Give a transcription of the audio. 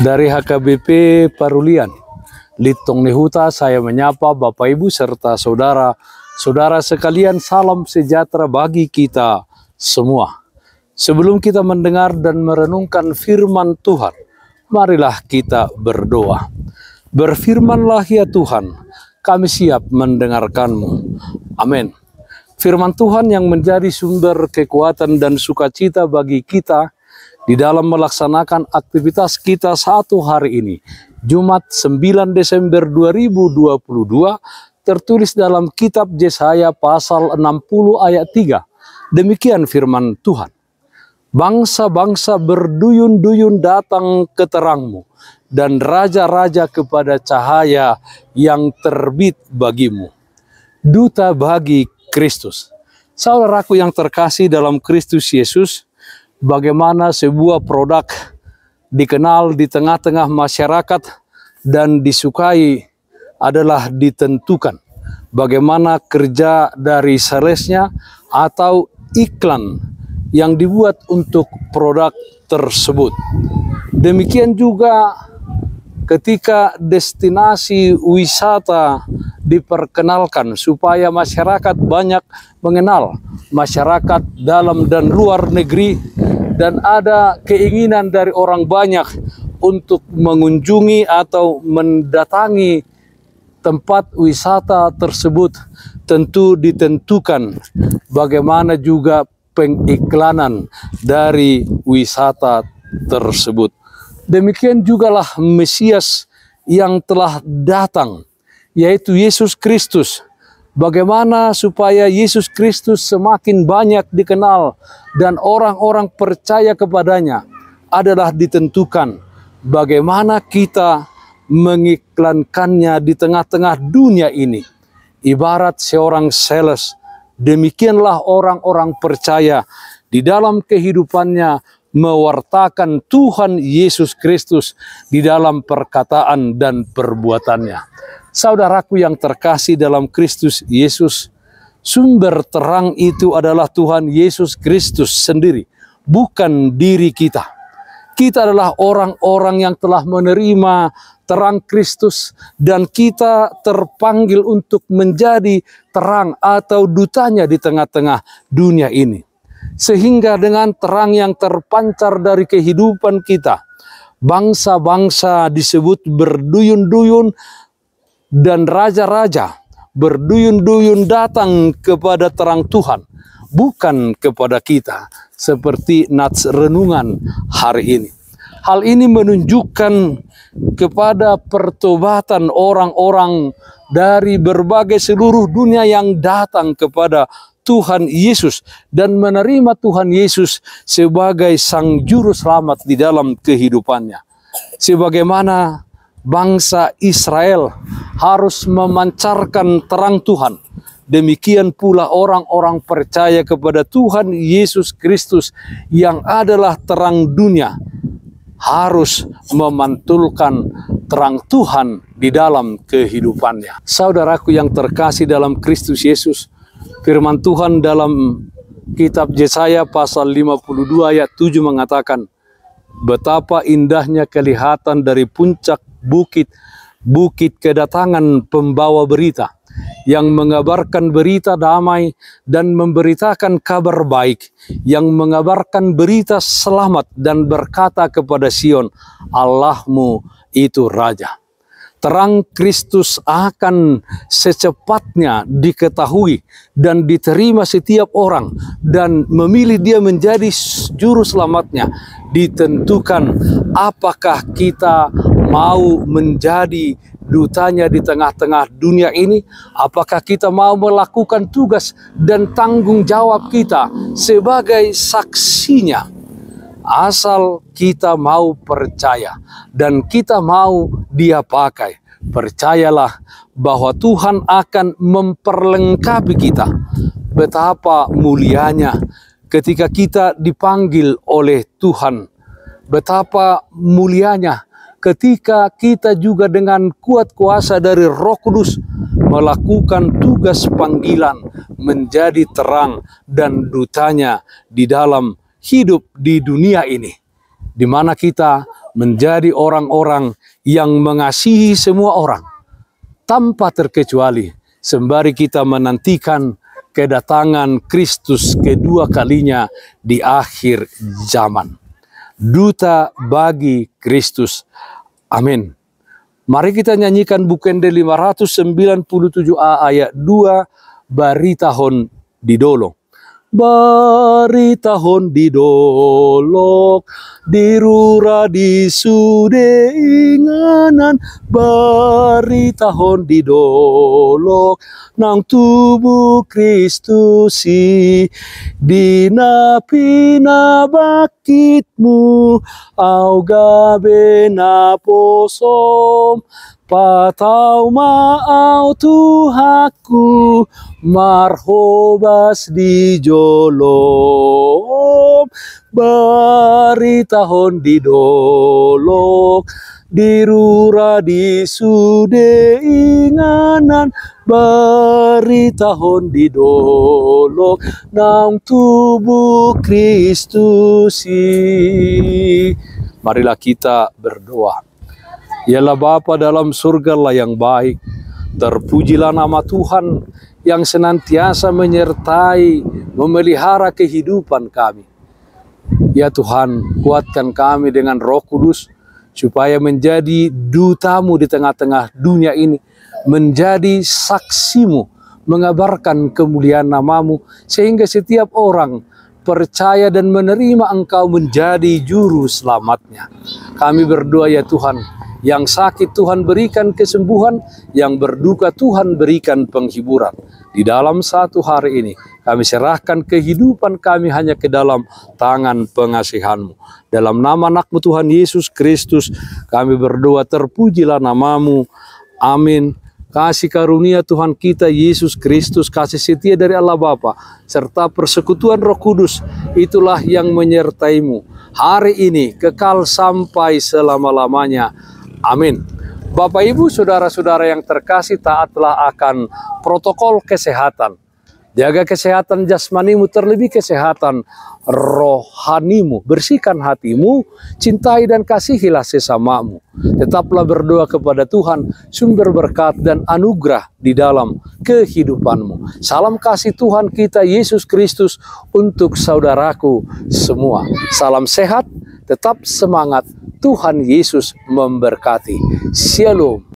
Dari HKBP Parulian, Litong Nehuta, saya menyapa Bapak Ibu serta saudara-saudara sekalian, salam sejahtera bagi kita semua. Sebelum kita mendengar dan merenungkan firman Tuhan, marilah kita berdoa. Berfirmanlah ya Tuhan, kami siap mendengarkan-Mu. Amin. Firman Tuhan yang menjadi sumber kekuatan dan sukacita bagi kita di dalam melaksanakan aktivitas kita satu hari ini, Jumat 9 Desember 2022, tertulis dalam kitab Yesaya pasal 60 ayat 3. Demikian firman Tuhan. Bangsa-bangsa berduyun-duyun datang ke terang-Mu, dan raja-raja kepada cahaya yang terbit bagimu. Duta bagi Kristus. Saudaraku yang terkasih dalam Kristus Yesus, bagaimana sebuah produk dikenal di tengah-tengah masyarakat dan disukai adalah ditentukan bagaimana kerja dari salesnya atau iklan yang dibuat untuk produk tersebut. Demikian juga ketika destinasi wisata diperkenalkan supaya masyarakat banyak mengenal masyarakat dalam dan luar negeri, dan ada keinginan dari orang banyak untuk mengunjungi atau mendatangi tempat wisata tersebut, tentu ditentukan bagaimana juga pengiklanan dari wisata tersebut. Demikian jugalah Mesias yang telah datang, yaitu Yesus Kristus. Bagaimana supaya Yesus Kristus semakin banyak dikenal dan orang-orang percaya kepadanya adalah ditentukan bagaimana kita mengiklankannya di tengah-tengah dunia ini. Ibarat seorang sales, demikianlah orang-orang percaya di dalam kehidupannya mewartakan Tuhan Yesus Kristus di dalam perkataan dan perbuatannya. Saudaraku yang terkasih dalam Kristus Yesus, sumber terang itu adalah Tuhan Yesus Kristus sendiri, bukan diri kita. Kita adalah orang-orang yang telah menerima terang Kristus, dan kita terpanggil untuk menjadi terang atau dutanya di tengah-tengah dunia ini. Sehingga dengan terang yang terpancar dari kehidupan kita, bangsa-bangsa disebut berduyun-duyun, dan raja-raja berduyun-duyun datang kepada terang Tuhan, bukan kepada kita, seperti nats renungan hari ini. Hal ini menunjukkan kepada pertobatan orang-orang dari berbagai seluruh dunia yang datang kepada Tuhan Yesus dan menerima Tuhan Yesus sebagai Sang Juru Selamat di dalam kehidupannya. Sebagaimana bangsa Israel harus memancarkan terang Tuhan, demikian pula orang-orang percaya kepada Tuhan Yesus Kristus yang adalah terang dunia harus memantulkan terang Tuhan di dalam kehidupannya. Saudaraku yang terkasih dalam Kristus Yesus, firman Tuhan dalam kitab Yesaya pasal 52 ayat 7 mengatakan, betapa indahnya kelihatan dari puncak bukit kedatangan pembawa berita yang mengabarkan berita damai dan memberitakan kabar baik, yang mengabarkan berita selamat dan berkata kepada Sion, Allahmu itu Raja. Terang Kristus akan secepatnya diketahui dan diterima setiap orang, dan memilih dia menjadi juru selamatnya ditentukan apakah kita mau menjadi dutanya di tengah-tengah dunia ini, apakah kita mau melakukan tugas dan tanggung jawab kita sebagai saksinya. Asal kita mau percaya dan kita mau dia pakai, percayalah bahwa Tuhan akan memperlengkapi kita. Betapa mulianya ketika kita dipanggil oleh Tuhan. Betapa mulianya ketika kita juga dengan kuat kuasa dari Roh Kudus melakukan tugas panggilan menjadi terang dan dutanya di dalam hidup di dunia ini, di mana kita menjadi orang-orang yang mengasihi semua orang tanpa terkecuali, sembari kita menantikan kedatangan Kristus kedua kalinya di akhir zaman. Duta bagi Kristus. Amin. Mari kita nyanyikan Bukende 597a ayat 2, Bari tahun didolong. Bari tahun didolok, dirura disude inganan, bari tahun didolok, nang tubuh Kristusi, dina pina bakitmu, au gabe na posom, patau maau Tuhaku, marhobas di jolom, bari tahun didolok, dirura disude inganan, bari tahun didolok, nang tubuh Kristusi. Marilah kita berdoa. Yalah Bapa dalam surga lah yang baik, terpujilah nama Tuhan yang senantiasa menyertai, memelihara kehidupan kami. Ya Tuhan, kuatkan kami dengan Roh Kudus, supaya menjadi dutamu di tengah-tengah dunia ini, menjadi saksimu, mengabarkan kemuliaan namamu, sehingga setiap orang percaya dan menerima Engkau menjadi juru selamatnya. Kami berdoa ya Tuhan, yang sakit Tuhan berikan kesembuhan, yang berduka Tuhan berikan penghiburan. Di dalam satu hari ini, kami serahkan kehidupan kami hanya ke dalam tangan pengasihan-Mu. Dalam nama anak-Mu Tuhan Yesus Kristus, kami berdoa, terpujilah namamu. Amin. Kasih karunia Tuhan kita Yesus Kristus, kasih setia dari Allah Bapa, serta persekutuan Roh Kudus, itulah yang menyertai-Mu hari ini, kekal sampai selama-lamanya. Amin. Bapak, Ibu, saudara-saudara yang terkasih, taatlah akan protokol kesehatan. Jaga kesehatan jasmanimu, terlebih kesehatan rohanimu. Bersihkan hatimu, cintai dan kasihilah sesamamu. Tetaplah berdoa kepada Tuhan, sumber berkat dan anugerah di dalam kehidupanmu. Salam kasih Tuhan kita Yesus Kristus untuk saudaraku semua. Salam sehat, tetap semangat. Tuhan Yesus memberkati. Shalom.